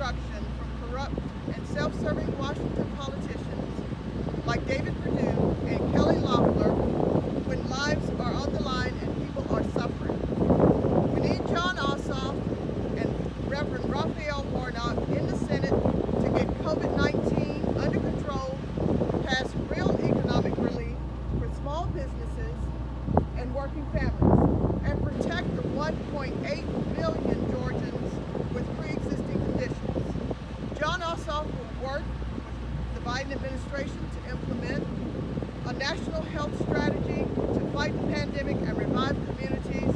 destruction from corrupt and self-serving Washington politicians like David Perdue and Kelly Loeffler when lives are on the line and people are suffering. We need Jon Ossoff and Reverend Raphael Warnock in the Senate to get COVID-19 under control, pass real economic relief for small businesses and working families, and protect the 1.8 billion Georgians with pre-existing conditions. Jon Ossoff will work with the Biden administration to implement a national health strategy to fight the pandemic and revive communities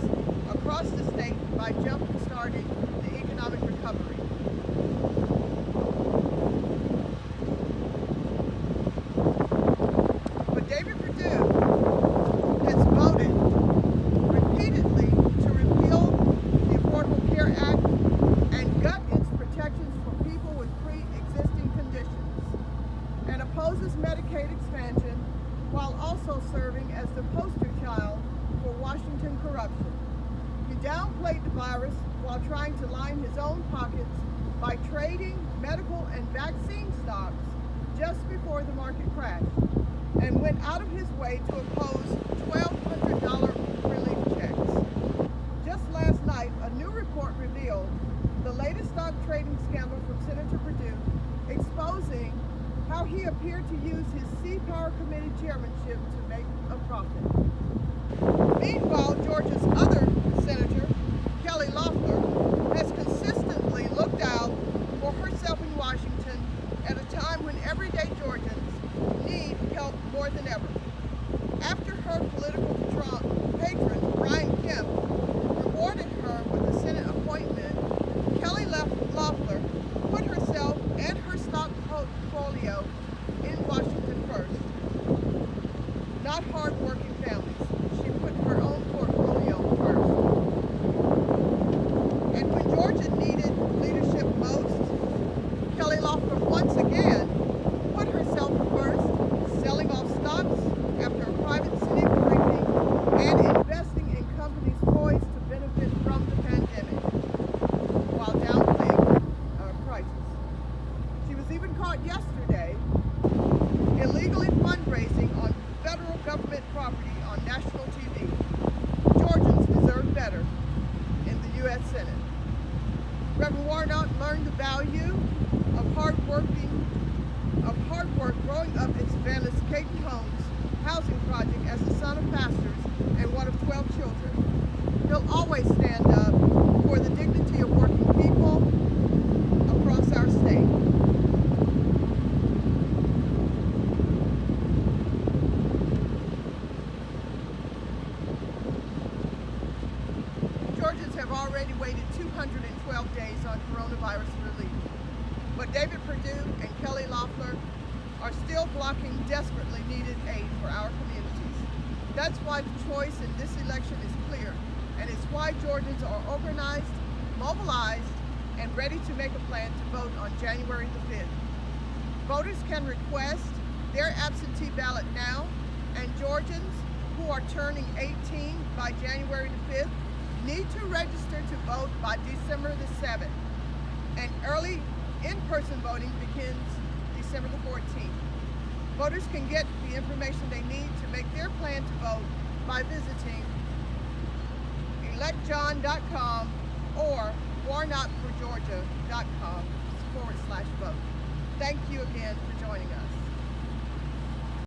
across the state by jump-starting the economic recovery. But David Perdue has voted repeatedly to repeal the Affordable Care Act and gut its protections for people with pre-existing conditions, and opposes Medicaid expansion while also serving as the poster child for Washington corruption. He downplayed the virus while trying to line his own pockets by trading medical and vaccine stocks just before the market crashed, and went out of his way to oppose $1,200 relief checks. Just last night, a new report revealed the latest stock trading scandal from Senator Perdue, exposing how he appeared to use his Sea Power Committee chairmanship to make a profit. Meanwhile, Georgia's other senator, Kelly Loeffler, has consistently looked out for herself in Washington at a time when everyday Georgians need help more than ever. After her political patron, Brian Kemp, rewarded her with a Senate appointment, Kelly Loeffler put herself and her stock portfolio in Washington first. Not hard-working families. She put her own portfolio first. And when Georgia needed leadership most, Kelly Loeffler once again put herself first, selling off stocks after a private Senate briefing and investing in companies poised to benefit from the pandemic while downplaying prices. She was even caught yesterday illegally fundraising on federal government property on national TV. Georgians deserve better in the U.S. Senate. Reverend Warnock learned the value of hard work growing up in Savannah's Caton Homes housing project as the son of pastors and one of 12 children. He'll always stand up for the dignity of working people across our state. Georgians have already waited 212 days on coronavirus relief, but David Perdue and Kelly Loeffler are still blocking desperately needed aid for our communities. That's why the choice in this election is clear, and it's why Georgians are organized, mobilized, and ready to make a plan to vote on January the 5th. Voters can request their absentee ballot now, and Georgians who are turning 18 by January the 5th need to register to vote by December the 7th, and early in-person voting begins December the 14th. Voters can get the information they need to make their plan to vote by visiting electjon.com or warnockforgeorgia.com/vote. Thank you again for joining us.